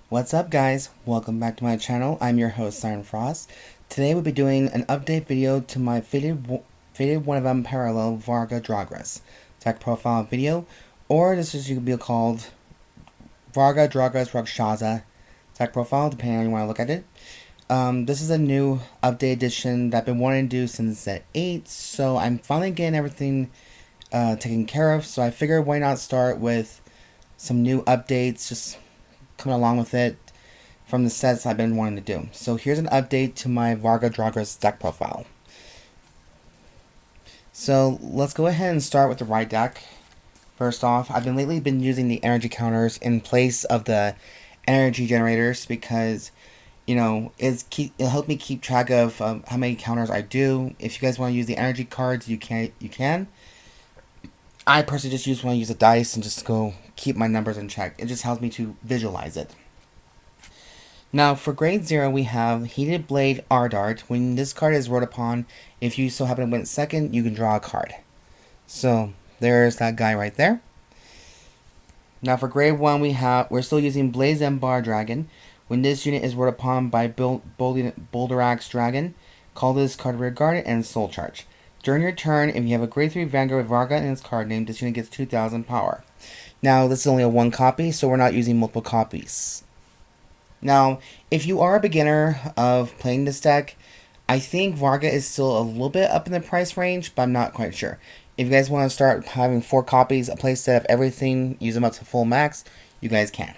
What's up guys? Welcome back to my channel. I'm your host Siren. Today we'll be doing an update video to my faded one of Unparalleled Varga Dragres deck profile video, or this is be called Varga Dragres Rakshasa deck profile, depending on how you want to look at it. This is a new update edition that I've been wanting to do since set 8, so I'm finally getting everything taken care of, so I figured why not start with some new updates, just coming along with it from the sets I've been wanting to do. So here's an update to my Varga Dragres deck profile. So let's go ahead and start with the right deck. First off, I've lately been using the energy counters in place of the energy generators because, you know, it'll help me keep track of how many counters I do. If you guys want to use the energy cards, you can. I personally just want to use a dice and just go keep my numbers in check. It just helps me to visualize it. Now, for grade 0, we have Heated Blade Ardart. When this card is rolled upon, if you so happen to win second, you can draw a card. So, there's that guy right there. Now, for grade 1, we're still using Blazembar Dragon. When this unit is rolled upon by Boulder Dragon, call this card Rear Guard and Soul Charge. During your turn, if you have a grade 3 Vanguard with Varga in its card name, this unit gets 2,000 power. Now, this is only a 1 copy, so we're not using multiple copies. Now, if you are a beginner of playing this deck, I think Varga is still a little bit up in the price range, but I'm not quite sure. If you guys want to start having 4 copies, a playset of everything, use them up to full max, you guys can.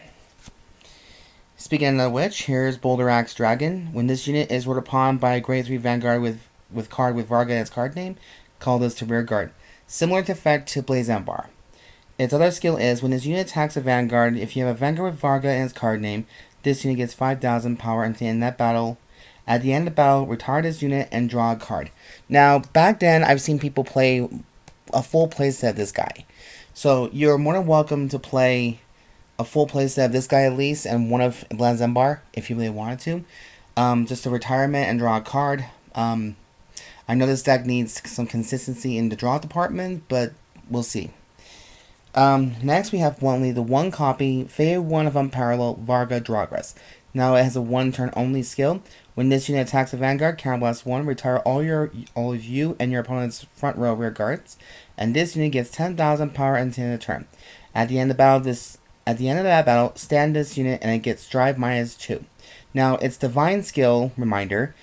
Speaking of which, here's Boulder Dragon. When this unit is rolled upon by a grade 3 Vanguard with card with Varga in its card name, call this to Rear Guard. Similar to effect to Blazembar. Its other skill is, when this unit attacks a Vanguard, if you have a Vanguard with Varga in its card name, this unit gets 5,000 power until the end of that battle. At the end of the battle, retire this unit and draw a card. Now, back then, I've seen people play a full playset of this guy. So, you're more than welcome to play a full playset of this guy at least, and one of Blazembar, if you really wanted to. Just a retirement and draw a card. I know this deck needs some consistency in the draw department, but we'll see. Next we have only the 1 copy, Faded one of Unparalleled Varga Dragres. Now it has a 1 turn only skill. When this unit attacks a Vanguard, counterblast 1, retire all of you and your opponent's front row rear guards, and this unit gets 10,000 power until the end of the turn. At the end of that battle, stand this unit and it gets drive -2. Now its divine skill, reminder,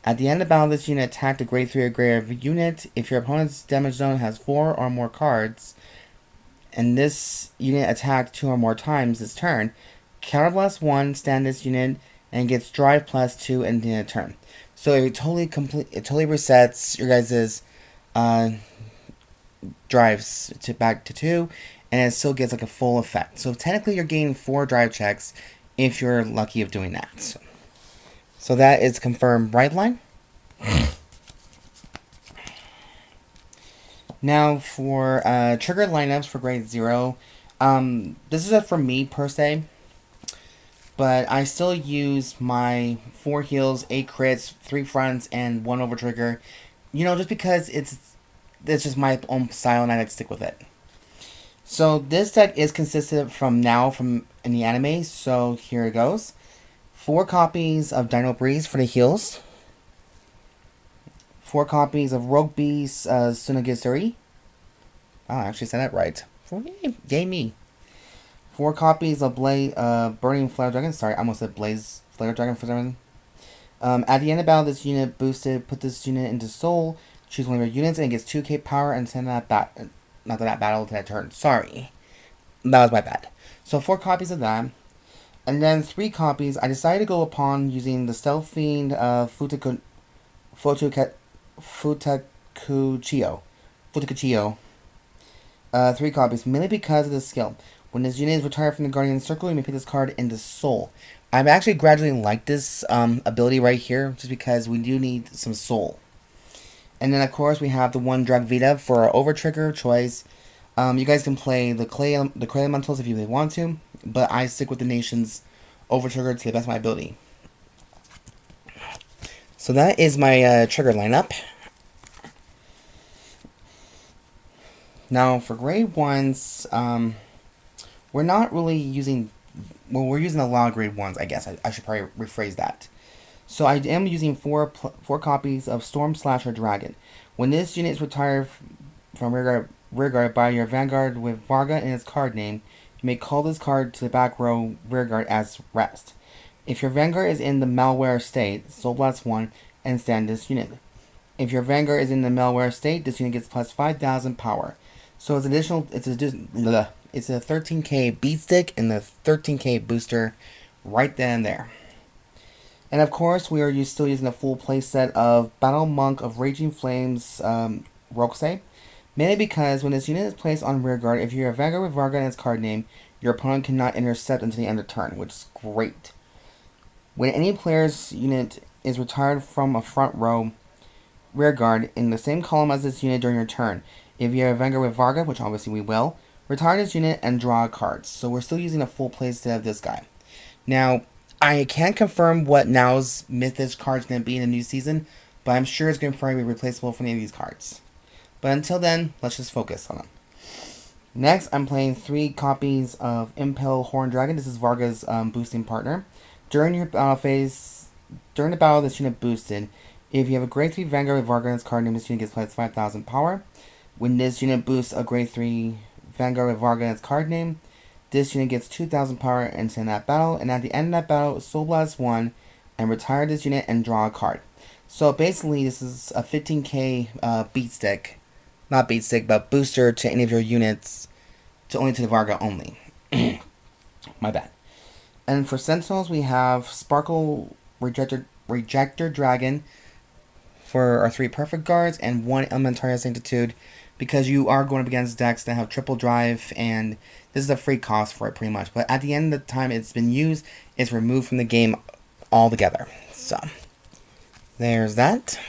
at the end of the battle, this unit attacked a grade 3 or greater unit. If your opponent's damage zone has 4 or more cards, and this unit attacked 2 or more times this turn, counterblast 1, stand this unit, and gets drive +2 in the turn. So it totally resets your guys' drives back to 2, and it still gets like a full effect. So technically you're getting 4 drive checks if you're lucky of doing that. So that is confirmed right line. Now for trigger lineups for grade 0. This is for me per se, but I still use my 4 heals, 8 crits, 3 fronts, and 1 over trigger. You know, just because it's just my own style and I like to stick with it. So this deck is consistent from in the anime, so here it goes. 4 copies of Dinobreeze for the heals. 4 copies of Rogue Beast Sunegosuri. Oh, I actually said that right. Yay me. 4 copies of Burning Flail Dragon. Sorry, I almost said Blaze Flail Dragon for some reason. At the end of battle, this unit boosted. Put this unit into Soul. Choose one of your units and it gets 2k power and send that battle to that turn. Sorry. That was my bad. So 4 copies of that. And then 3 copies, I decided to go upon using the Stealth Fiend Futakuchiyo. 3 copies, mainly because of this skill. When this unit is retired from the Guardian Circle, you may put this card into Soul. I've actually gradually liked this ability right here, just because we do need some Soul. And then of course we have the 1 Dragveda for our over trigger choice. You guys can play the clay elementals if you really want to, but I stick with the nation's over trigger to the best of my ability. So that is my trigger lineup. Now for grade 1s, we're not really using well, we're using a lot of grade 1s, I guess. I should probably rephrase that. So I am using four copies of Storm Slasher Dragon. When this unit is retired from rearguard by your Vanguard with Varga in its card name, you may call this card to the back row rearguard as rest. If your Vanguard is in the malware state, Soul Blast 1 and stand this unit. If your Vanguard is in the malware state, this unit gets plus 5,000 power. So it's additional. It's a 13k beat stick and the 13k booster, right then and there. And of course, we are still using a full playset of Battle Monk of Raging Flames Rokusei. Mainly because when this unit is placed on rearguard, if you're a Vanguard with Varga in its card name, your opponent cannot intercept until the end of turn, which is great. When any player's unit is retired from a front row rearguard in the same column as this unit during your turn, if you have a Vanguard with Varga, which obviously we will, retire this unit and draw cards. So we're still using a full playset of this guy. Now, I can't confirm what Now's Mythic card is going to be in the new season, but I'm sure it's going to probably be replaceable for any of these cards. But until then, let's just focus on them. Next, I'm playing 3 copies of Impale Horn Dragon. This is Varga's boosting partner. During your battle phase, during the battle this unit boosted, if you have a grade 3 Vanguard with Varga in its card name, this unit gets plus 5,000 power. When this unit boosts a grade 3 Vanguard with Varga in its card name, this unit gets 2,000 power into that battle, and at the end of that battle, Soul Blast 1 and retire this unit and draw a card. So basically, this is a 15k beat stick. Not beat stick, but booster to any of your units, only to the Varga only. My bad. And for Sentinels, we have Sparkle Rejector Dragon for our 3 perfect guards, and 1 Elementaria Sanctitude, because you are going up against decks that have triple drive, and this is a free cost for it pretty much. But at the end of the time it's been used, it's removed from the game altogether. So, there's that.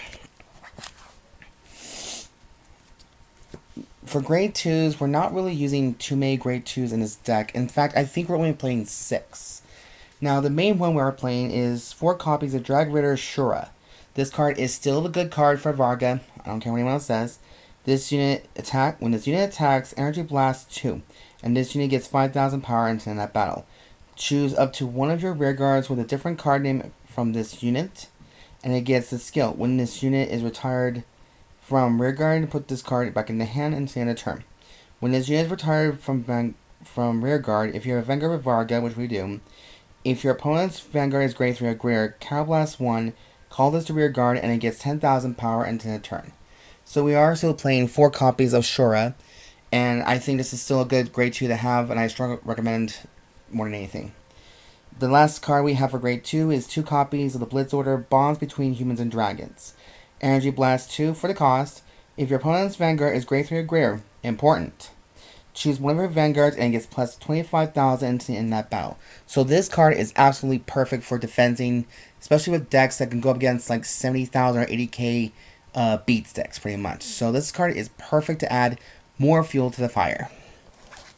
For grade 2s, we're not really using too many grade 2s in this deck. In fact, I think we're only playing 6. Now, the main one we are playing is 4 copies of Dragveda Shura. This card is still a good card for Varga. I don't care what anyone else says. When this unit attacks, Energy Blast 2, and this unit gets 5,000 power into that battle. Choose up to one of your rearguards with a different card name from this unit, and it gets the skill. When this unit is retired from rearguard, put this card back in the hand and end the turn. When this unit is retired from rearguard, if you have a Vanguard with Varga, which we do, if your opponent's Vanguard is grade 3 or greater, Counterblast 1, call this to rearguard, and it gets 10,000 power into the turn. So we are still playing 4 copies of Shura, and I think this is still a good grade 2 to have, and I strongly recommend more than anything. The last card we have for grade 2 is 2 copies of the Blitz order, Bonds Between Humans and Dragons. Energy Blast 2 for the cost. If your opponent's Vanguard is grade 3 or greater, important, choose one of your Vanguards and it gets plus 25,000 in that battle. So this card is absolutely perfect for defending, especially with decks that can go up against like 70,000 or 80k beat sticks, pretty much. So this card is perfect to add more fuel to the fire.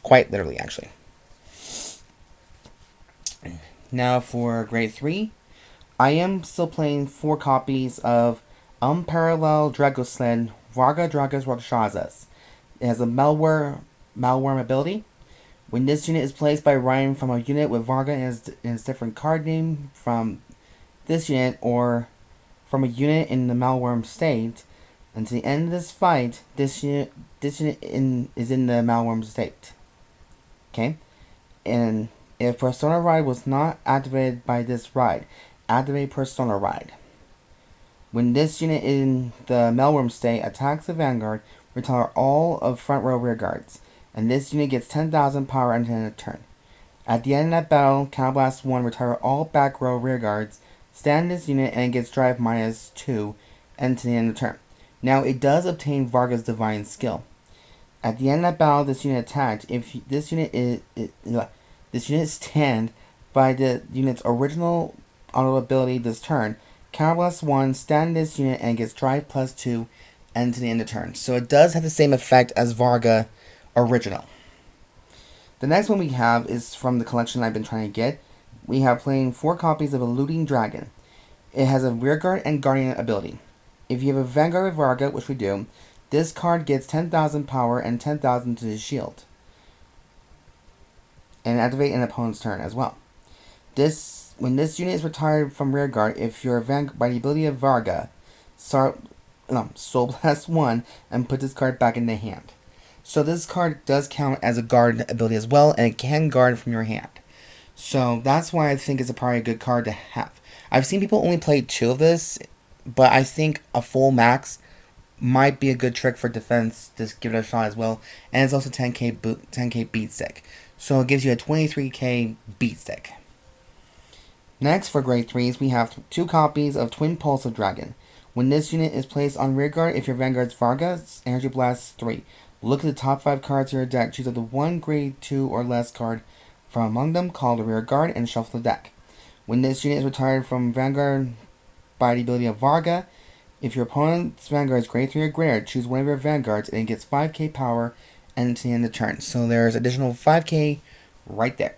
Quite literally, actually. Now for grade 3, I am still playing 4 copies of Unparalleled Drekasleif, Varga Dragres Rakshasa. It has a malware ability. When this unit is placed by Ryan from a unit with Varga in its different card name from this unit, or from a unit in the malworm state, until the end of this fight, this unit is in the malworm state. Okay? And if Persona Ride was not activated by this ride, activate Persona Ride. When this unit in the malworm state attacks the Vanguard, retire all of front row rear guards, and this unit gets 10,000 power into the turn. At the end of that battle, Counterblast 1, retire all back row rear guards, stand this unit, and it gets drive -2 into the end of the turn. Now, it does obtain Varga's Divine Skill. At the end of that battle, this unit attacked. If this unit stand by the unit's original auto ability this turn, Counterblast 1, stand this unit, and it gets drive +2 into the end of turn. So it does have the same effect as Varga original. The next one we have is from the collection I've been trying to get. We have playing 4 copies of Eluding Dragon. It has a Rearguard and Guardian ability. If you have a Vanguard with Varga, which we do, this card gets 10,000 power and 10,000 to his shield, and activate an opponent's turn as well. When this unit is retired from rearguard, if you're by the ability of Varga, Soul Blast 1 and put this card back in the hand. So this card does count as a guard ability as well, and it can guard from your hand. So that's why I think it's probably a good card to have. I've seen people only play 2 of this, but I think a full max might be a good trick for defense. Just give it a shot as well. And it's also 10k beat stick. So it gives you a 23k beat stick. Next, for grade 3s, we have 2 copies of Twin Pulse of Dragon. When this unit is placed on rearguard, if your Vanguard's Varga, Energy Blast 3. Look at the top 5 cards of your deck. Choose the 1 grade 2 or less card from among them, call the rearguard, and shuffle the deck. When this unit is retired from Vanguard by the ability of Varga, if your opponent's Vanguard is grade 3 or greater, choose one of your Vanguards and it gets 5k power and to the end of the turn. So there's additional 5k right there.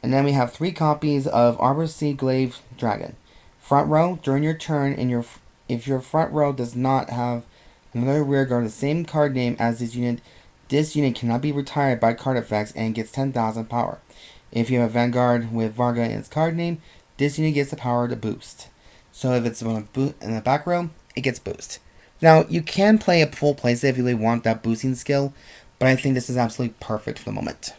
And then we have 3 copies of Arbor-Sea-Glaive Dragon. Front row, during your turn, if your front row does not have another rearguard of the same card name as this unit cannot be retired by card effects and gets 10,000 power. If you have a Vanguard with Varga in its card name, this unit gets the power to boost. So if it's in the back row, it gets boost. Now, you can play a full playset if you really want that boosting skill, but I think this is absolutely perfect for the moment.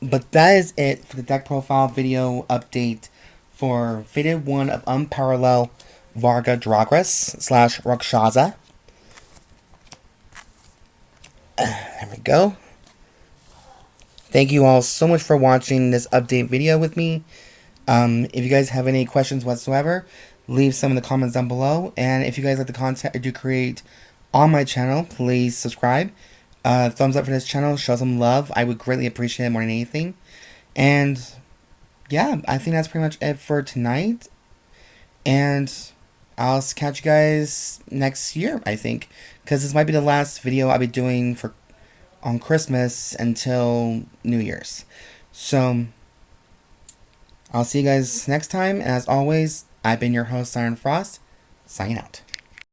But that is it for the deck profile video update for Faded 1 of Unparalleled Varga Dragres Rakshasa. There we go. Thank you all so much for watching this update video with me. If you guys have any questions whatsoever, leave some in the comments down below. And if you guys like the content I do create on my channel, please subscribe. Thumbs up for this channel, show some love. I would greatly appreciate it more than anything. And yeah, I think that's pretty much it for tonight. And I'll catch you guys next year, I think. Because this might be the last video I'll be doing on Christmas until New Year's. So I'll see you guys next time. And as always, I've been your host, Siren Frost, signing out.